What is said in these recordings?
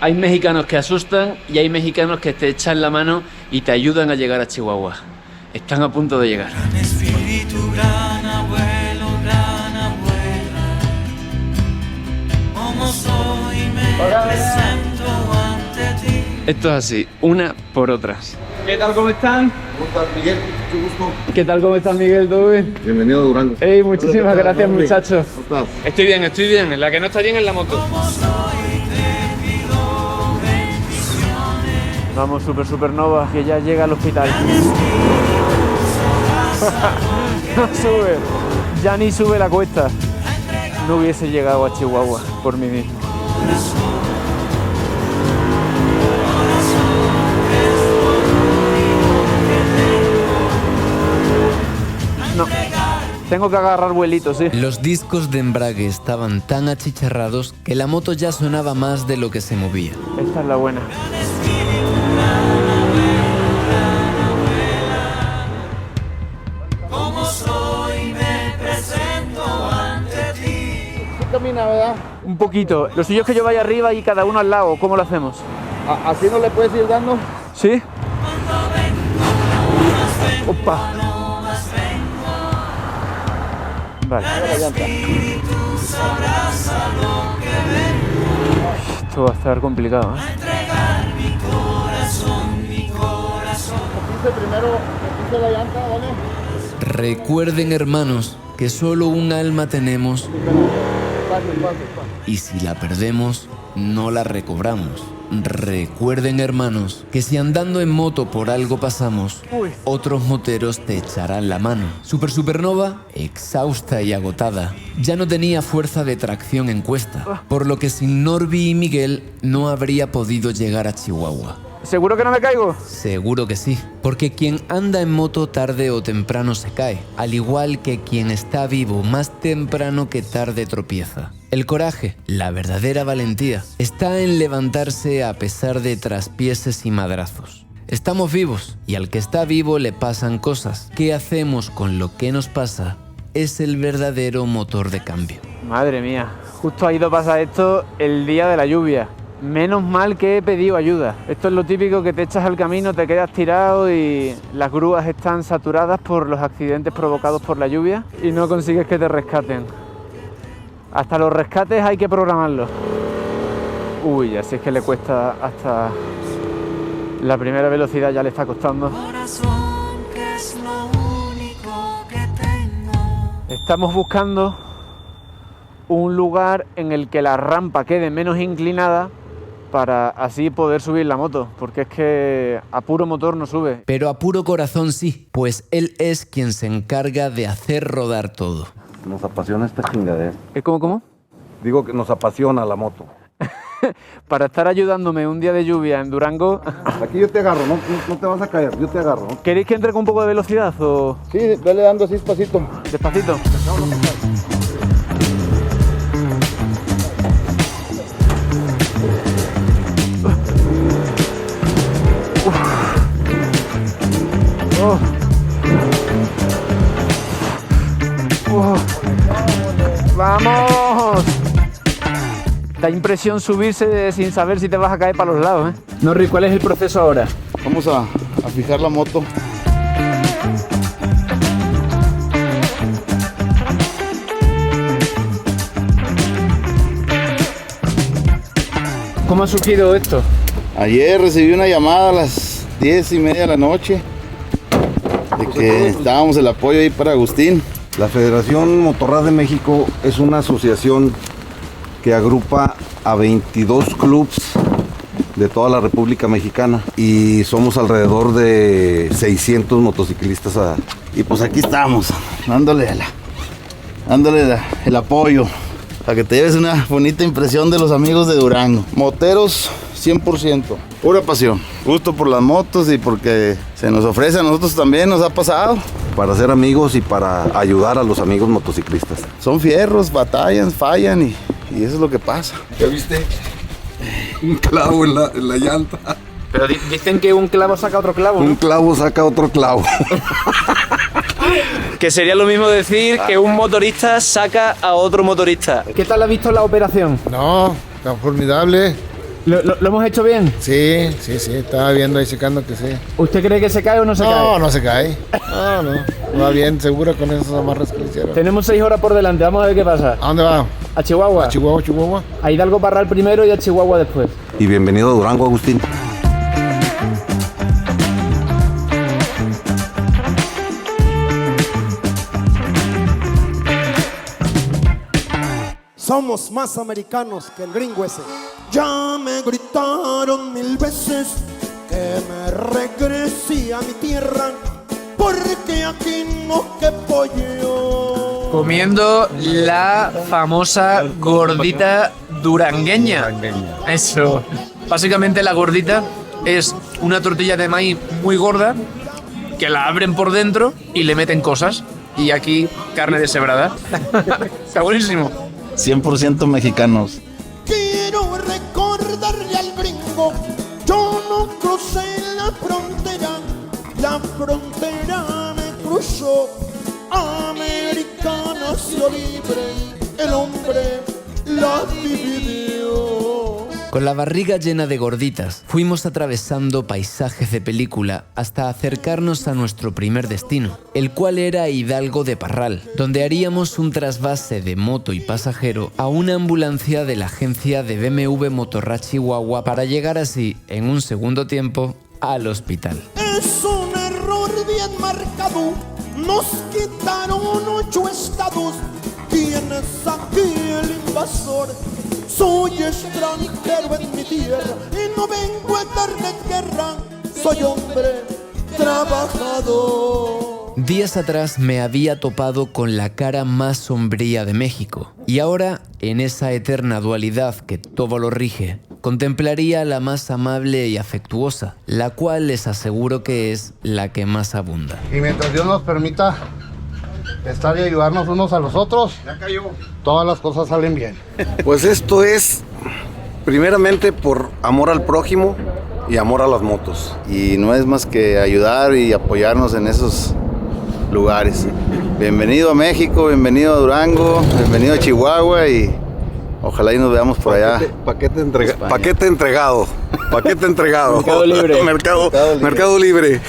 Hay mexicanos que asustan y hay mexicanos que te echan la mano y te ayudan a llegar a Chihuahua. Están a punto de llegar. Gran espíritu, gran abuelo, gran abuela, como soy me presento ante ti. Esto es así, una por otras. ¿Qué tal, cómo están? ¿Cómo estás, Miguel? Mucho gusto. ¿Qué tal, cómo estás, Miguel? ¿Todo bien? Bienvenido a Durango. Ey, muchísimas gracias, muchachos. ¿Cómo estás? Estoy bien. La que no está bien es la moto. Vamos, Supernova, que ya llega al hospital. No sube, ya ni sube la cuesta. No hubiese llegado a Chihuahua por mí mismo. No, tengo que agarrar vuelito, sí. Los discos de embrague estaban tan achicharrados que la moto ya sonaba más de lo que se movía. Esta es la buena. Camina, ¿verdad? Un poquito. Lo suyo es que yo vaya arriba y cada uno al lado. ¿Cómo lo hacemos? ¿Así no le puedes ir dando? ¿Sí? Opa. Vale. Esto va a estar complicado, ¿eh? Primero, me puse la llanta, ¿vale? Recuerden, hermanos, que solo un alma tenemos y si la perdemos, no la recobramos. Recuerden, hermanos, que si andando en moto por algo pasamos, otros moteros te echarán la mano. Supernova, exhausta y agotada, ya no tenía fuerza de tracción en cuesta, por lo que sin Norby y Miguel no habría podido llegar a Chihuahua. ¿Seguro que no me caigo? Seguro que sí, porque quien anda en moto tarde o temprano se cae, al igual que quien está vivo más temprano que tarde tropieza. El coraje, la verdadera valentía, está en levantarse a pesar de traspieses y madrazos. Estamos vivos y al que está vivo le pasan cosas. ¿Qué hacemos con lo que nos pasa? Es el verdadero motor de cambio. Madre mía, justo ha ido a pasar esto el día de la lluvia. Menos mal que he pedido ayuda. Esto es lo típico que te echas al camino, te quedas tirado y las grúas están saturadas por los accidentes provocados por la lluvia y no consigues que te rescaten. Hasta los rescates hay que programarlos. Uy, así es que le cuesta hasta la primera velocidad, ya le está costando. Estamos buscando un lugar en el que la rampa quede menos inclinada para así poder subir la moto, porque es que a puro motor no sube. Pero a puro corazón sí, pues él es quien se encarga de hacer rodar todo. Nos apasiona esta chingadera. ¿Cómo? Digo que nos apasiona la moto. Para estar ayudándome un día de lluvia en Durango. Aquí yo te agarro, no te vas a caer, yo te agarro. ¿Queréis que entre con un poco de velocidad o...? Sí, dale dando así despacito. Despacito. Oh. Oh. ¡Vamos! Da impresión subirse sin saber si te vas a caer para los lados, ¿eh? Norri, ¿cuál es el proceso ahora? Vamos a fijar la moto. ¿Cómo ha surgido esto? Ayer recibí una llamada a las 10:30 de la noche de que dábamos el apoyo ahí para Agustín. La Federación Motorrad de México es una asociación que agrupa a 22 clubs de toda la República Mexicana y somos alrededor de 600 motociclistas. Y pues aquí estamos, dándole el apoyo para que te lleves una bonita impresión de los amigos de Durango. Moteros 100%, pura pasión, gusto por las motos y porque se nos ofrece a nosotros también, nos ha pasado. Para ser amigos y para ayudar a los amigos motociclistas. Son fierros, batallan, fallan y eso es lo que pasa. ¿Ya viste? Un clavo en la llanta. Pero dicen que un clavo saca otro clavo, ¿no? Un clavo saca otro clavo. Que sería lo mismo decir que un motorista saca a otro motorista. ¿Qué tal ha visto la operación? No, tan formidable. ¿Lo hemos hecho bien? Sí, estaba viendo ahí checando que sí. ¿Usted cree que se cae o no se cae? No, no se cae. No, va bien, seguro con esos amarres que le hicieron. Tenemos 6 horas por delante, vamos a ver qué pasa. ¿A dónde va? A Chihuahua. A Chihuahua. A Hidalgo Parral primero y a Chihuahua después. Y bienvenido a Durango, Agustín. Somos más americanos que el gringo ese. Ya me gritaron 1000 veces que me regrese a mi tierra, porque aquí no quepo yo. Comiendo la famosa gordita durangueña. Eso. Básicamente la gordita es una tortilla de maíz muy gorda que la abren por dentro y le meten cosas. Y aquí carne deshebrada. Está buenísimo. 100% mexicanos. Quiero recordarle al gringo, yo no crucé la frontera me cruzó. Americana nació libre, el hombre la dividió. Con la barriga llena de gorditas, fuimos atravesando paisajes de película hasta acercarnos a nuestro primer destino, el cual era Hidalgo de Parral, donde haríamos un trasvase de moto y pasajero a una ambulancia de la agencia de BMW Motorrad Chihuahua para llegar así, en un segundo tiempo, al hospital. Es un error bien marcado, nos quitaron 8 estados. ¿Quién es aquí el invasor? Soy extranjero en mi tierra y no vengo a darle guerra. Soy hombre trabajador. Días atrás me había topado con la cara más sombría de México y ahora, en esa eterna dualidad que todo lo rige, contemplaría la más amable y afectuosa, la cual les aseguro que es la que más abunda. Y mientras Dios nos permita estar y ayudarnos unos a los otros, todas las cosas salen bien. Pues esto es primeramente por amor al prójimo y amor a las motos. Y no es más que ayudar y apoyarnos en esos lugares. Bienvenido a México, bienvenido a Durango, bienvenido a Chihuahua y ojalá y nos veamos por allá. Paquete entregado. Mercado Libre. Mercado Libre.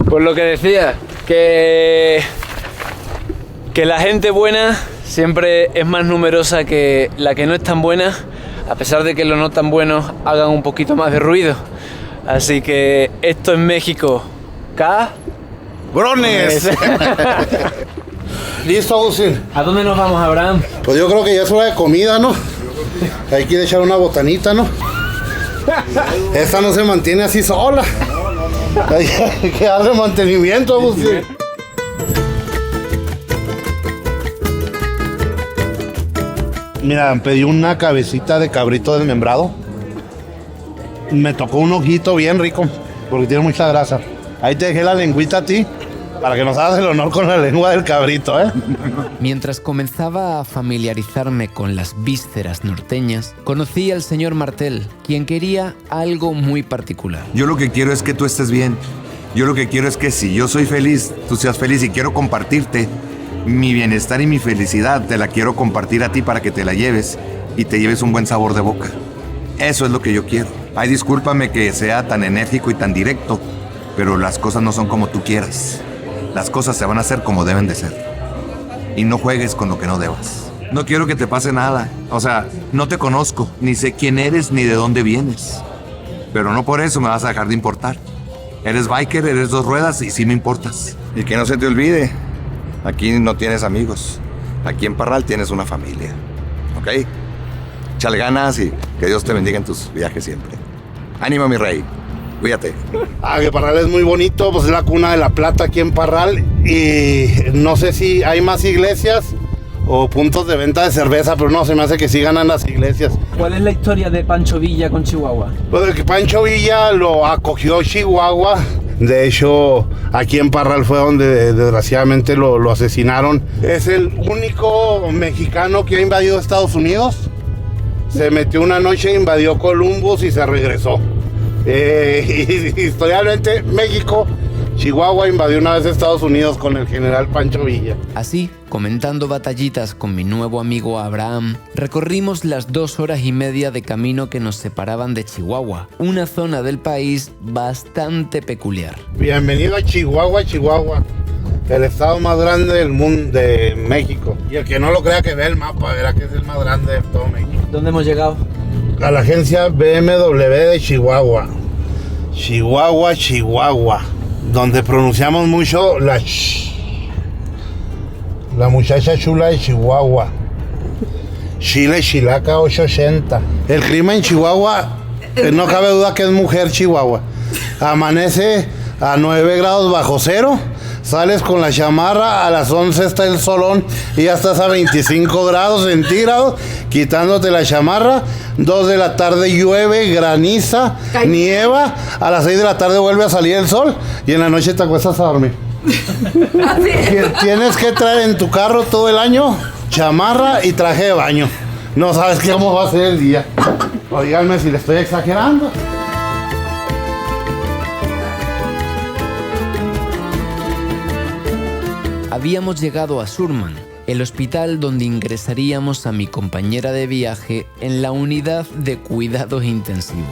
Pues lo que decía, que la gente buena siempre es más numerosa que la que no es tan buena, a pesar de que los no tan buenos hagan un poquito más de ruido. Así que esto es México. ¡Brones! Listo, Agustín. ¿A dónde nos vamos, Abraham? Pues yo creo que ya es hora de comida, ¿no? Hay que echar una botanita, ¿no? Esta no se mantiene así sola. Hay que darle mantenimiento, Agustín. Mira, pedí una cabecita de cabrito desmembrado. Me tocó un ojito bien rico, porque tiene mucha grasa. Ahí te dejé la lengüita a ti, para que nos hagas el honor con la lengua del cabrito, ¿eh? Mientras comenzaba a familiarizarme con las vísceras norteñas, conocí al señor Martel, quien quería algo muy particular. Yo lo que quiero es que tú estés bien. Yo lo que quiero es que si yo soy feliz, tú seas feliz y quiero compartirte mi bienestar y mi felicidad. Te la quiero compartir a ti para que te la lleves y te lleves un buen sabor de boca. Eso es lo que yo quiero. Ay, discúlpame que sea tan enérgico y tan directo, pero las cosas no son como tú quieras. Las cosas se van a hacer como deben de ser. Y no juegues con lo que no debas. No quiero que te pase nada. O sea, no te conozco, ni sé quién eres ni de dónde vienes. Pero no por eso me vas a dejar de importar. Eres biker, eres 2 ruedas y sí me importas. Y que no se te olvide, aquí no tienes amigos. Aquí en Parral tienes una familia. ¿Ok? Échale ganas y que Dios te bendiga en tus viajes siempre. Ánimo, mi rey. Cuídate. Que Parral es muy bonito, pues es la cuna de la plata aquí en Parral. Y no sé si hay más iglesias o puntos de venta de cerveza, pero no, se me hace que sí ganan las iglesias. ¿Cuál es la historia de Pancho Villa con Chihuahua? Pues que Pancho Villa lo acogió Chihuahua. De hecho, aquí en Parral fue donde desgraciadamente lo asesinaron. Es el único mexicano que ha invadido Estados Unidos. Se metió una noche, invadió Columbus y se regresó. Historialmente, México Chihuahua invadió una vez Estados Unidos con el general Pancho Villa. Así, comentando batallitas con mi nuevo amigo Abraham, recorrimos las 2 horas y media de camino que nos separaban de Chihuahua, una zona del país bastante peculiar. Bienvenido a Chihuahua, Chihuahua, el estado más grande del mundo, de México. Y el que no lo crea, que vea el mapa, verá que es el más grande de todo México. ¿Dónde hemos llegado? A la agencia BMW de Chihuahua. Chihuahua, Chihuahua. Donde pronunciamos mucho la sh. La muchacha chula de Chihuahua. Chile Chilaca 880. El clima en Chihuahua, no cabe duda que es mujer Chihuahua. Amanece a 9 grados bajo cero. Sales con la chamarra, a las 11 está el solón y ya estás a 25 grados centígrados, quitándote la chamarra. 2 de la tarde llueve, graniza, nieva. A las 6 de la tarde vuelve a salir el sol y en la noche te acuestas a dormir. Tienes que traer en tu carro todo el año chamarra y traje de baño. No sabes cómo va a ser el día. Díganme si le estoy exagerando. Habíamos llegado a Surman, el hospital donde ingresaríamos a mi compañera de viaje en la unidad de cuidados intensivos.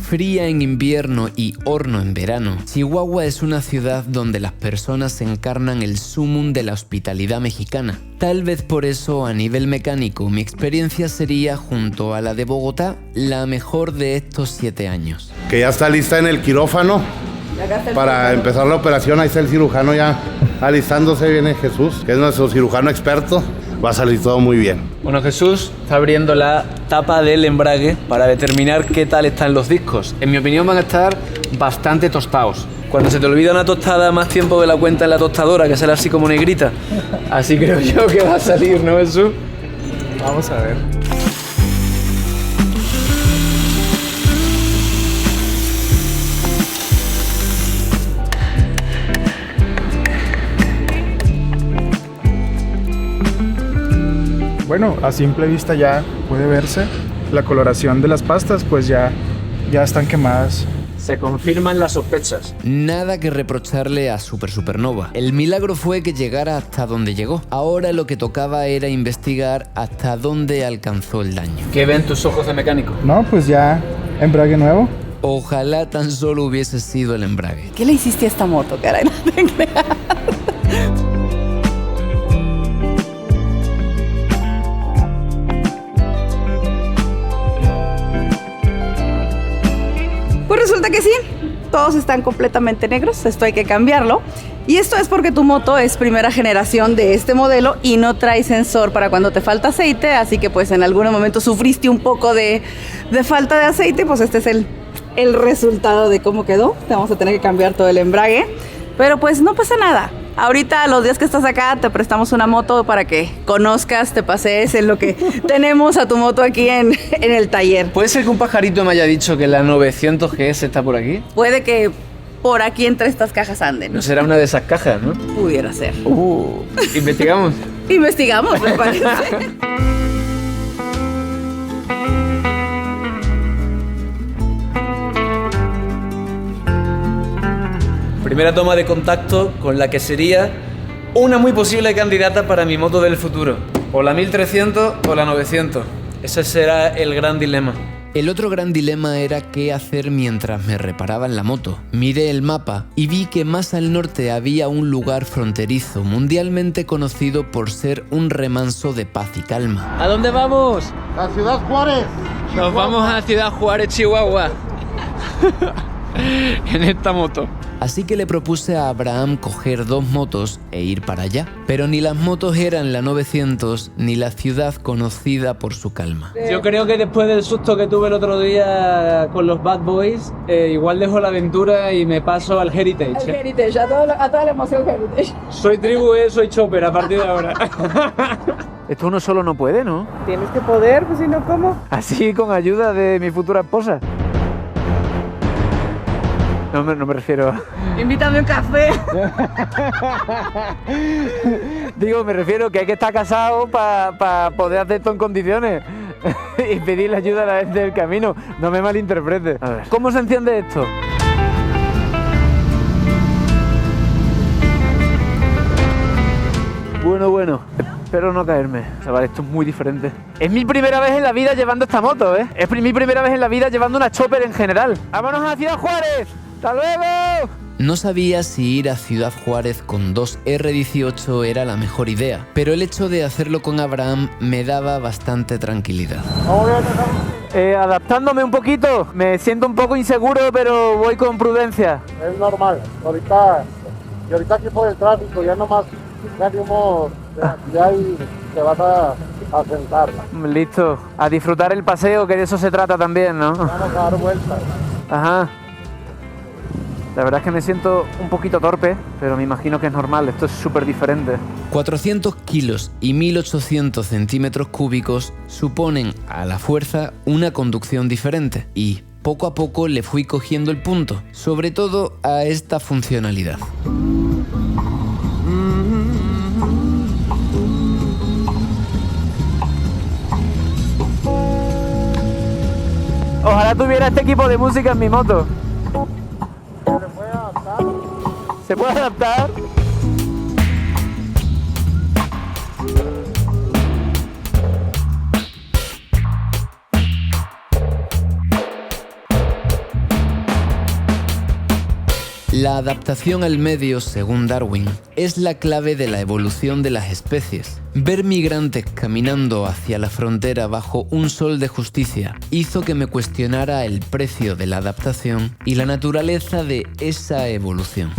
Fría en invierno y horno en verano, Chihuahua es una ciudad donde las personas encarnan el sumum de la hospitalidad mexicana. Tal vez por eso, a nivel mecánico, mi experiencia sería, junto a la de Bogotá, la mejor de estos 7 años. Que ya está lista en el quirófano para empezar la operación. Ahí está el cirujano ya alistándose. Viene Jesús, que es nuestro cirujano experto. Va a salir todo muy bien. Bueno, Jesús está abriendo la tapa del embrague para determinar qué tal están los discos. En mi opinión van a estar bastante tostados. Cuando se te olvida una tostada más tiempo de la cuenta en la tostadora, que sale así como negrita. Así creo yo que va a salir, ¿no, Jesús? Vamos a ver. Bueno, a simple vista ya puede verse la coloración de las pastas, pues ya están quemadas. Se confirman las sospechas. Nada que reprocharle a Super Supernova. El milagro fue que llegara hasta donde llegó. Ahora lo que tocaba era investigar hasta dónde alcanzó el daño. ¿Qué ven tus ojos de mecánico? No, pues ya embrague nuevo. Ojalá tan solo hubiese sido el embrague. ¿Qué le hiciste a esta moto, caray? No te creas. Pues resulta que sí, todos están completamente negros, esto hay que cambiarlo. Y esto es porque tu moto es primera generación de este modelo y no trae sensor para cuando te falta aceite, así que pues en algún momento sufriste un poco de falta de aceite, pues este es el resultado de cómo quedó. Te vamos a tener que cambiar todo el embrague, pero pues no pasa nada. Ahorita, los días que estás acá, te prestamos una moto para que conozcas, te pasees en lo que tenemos a tu moto aquí en el taller. ¿Puede ser que un pajarito me haya dicho que la 900 GS está por aquí? Puede que por aquí entre estas cajas anden. No será una de esas cajas, ¿no? Pudiera ser. ¿Investigamos? Investigamos, me parece. Primera toma de contacto con la que sería una muy posible candidata para mi moto del futuro. O la 1300 o la 900. Ese será el gran dilema. El otro gran dilema era qué hacer mientras me reparaban la moto. Miré el mapa y vi que más al norte había un lugar fronterizo mundialmente conocido por ser un remanso de paz y calma. ¿A dónde vamos? A Ciudad Juárez. Nos vamos a Ciudad Juárez, Chihuahua. En esta moto. Así que le propuse a Abraham coger 2 motos e ir para allá. Pero ni las motos eran la 900 ni la ciudad conocida por su calma. Yo creo que después del susto que tuve el otro día con los Bad Boys, igual dejo la aventura y me paso al Heritage. El Heritage, a toda la emoción Heritage. Soy tribu, soy chopper a partir de ahora. Esto uno solo no puede, ¿no? Tienes que poder, pues si no, ¿cómo? Así con ayuda de mi futura esposa. No me refiero a... Invítame un café. Digo, me refiero que hay que estar casado para poder hacer esto en condiciones y pedirle ayuda a la gente del camino. No me malinterprete. A ver, ¿cómo se enciende esto? Bueno, espero no caerme. Chaval, esto es muy diferente. Es mi primera vez en la vida llevando esta moto, ¿eh? Es mi primera vez en la vida llevando una chopper en general. ¡Vámonos a Ciudad Juárez! ¡Hasta luego! No sabía si ir a Ciudad Juárez con 2 R18 era la mejor idea, pero el hecho de hacerlo con Abraham me daba bastante tranquilidad. Adaptándome un poquito, me siento un poco inseguro, pero voy con prudencia. Es normal, ahorita aquí por el tráfico, ya nomás salimos de aquí y te vas a sentar. Listo, a disfrutar el paseo, que de eso se trata también, ¿no? Vamos a dar vueltas. Ajá. La verdad es que me siento un poquito torpe, pero me imagino que es normal, esto es súper diferente. 400 kilos y 1800 centímetros cúbicos suponen a la fuerza una conducción diferente y poco a poco le fui cogiendo el punto, sobre todo a esta funcionalidad. Ojalá tuviera este equipo de música en mi moto. ¿Se puede adaptar? La adaptación al medio, según Darwin, es la clave de la evolución de las especies. Ver migrantes caminando hacia la frontera bajo un sol de justicia hizo que me cuestionara el precio de la adaptación y la naturaleza de esa evolución.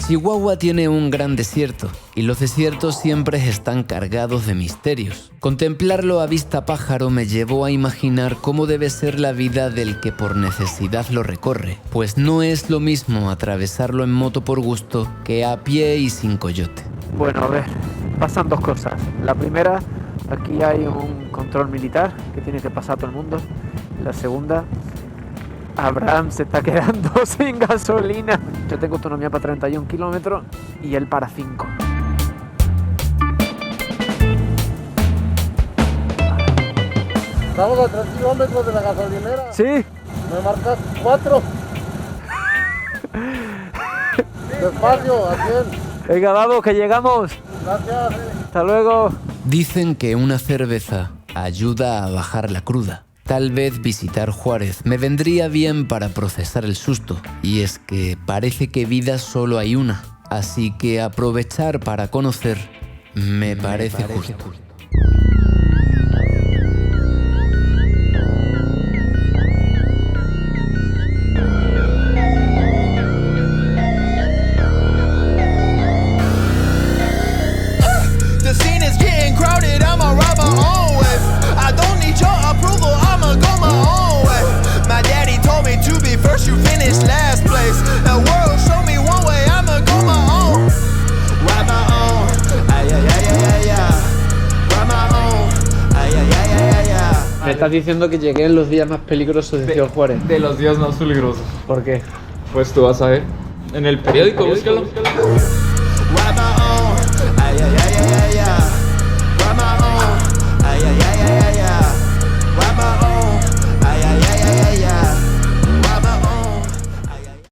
Chihuahua tiene un gran desierto, y los desiertos siempre están cargados de misterios. Contemplarlo a vista pájaro me llevó a imaginar cómo debe ser la vida del que por necesidad lo recorre, pues no es lo mismo atravesarlo en moto por gusto que a pie y sin coyote. Bueno, a ver, pasan dos cosas. La primera, aquí hay un control militar que tiene que pasar todo el mundo. La segunda, Abraham se está quedando sin gasolina. Yo tengo autonomía para 31 kilómetros y él para 5. Estamos a 3 kilómetros de la gasolinera. ¿Sí? Me marcas 4. Despacio, a 100. Venga, vamos, que llegamos. Gracias. Hasta luego. Dicen que una cerveza ayuda a bajar la cruda. Tal vez visitar Juárez me vendría bien para procesar el susto, y es que parece que vida solo hay una, así que aprovechar para conocer me parece justo. Me estás diciendo que llegué en los días más peligrosos de Ciudad Juárez. De los días más peligrosos. ¿Por qué? Pues tú vas a ver. En el periódico, búscalo.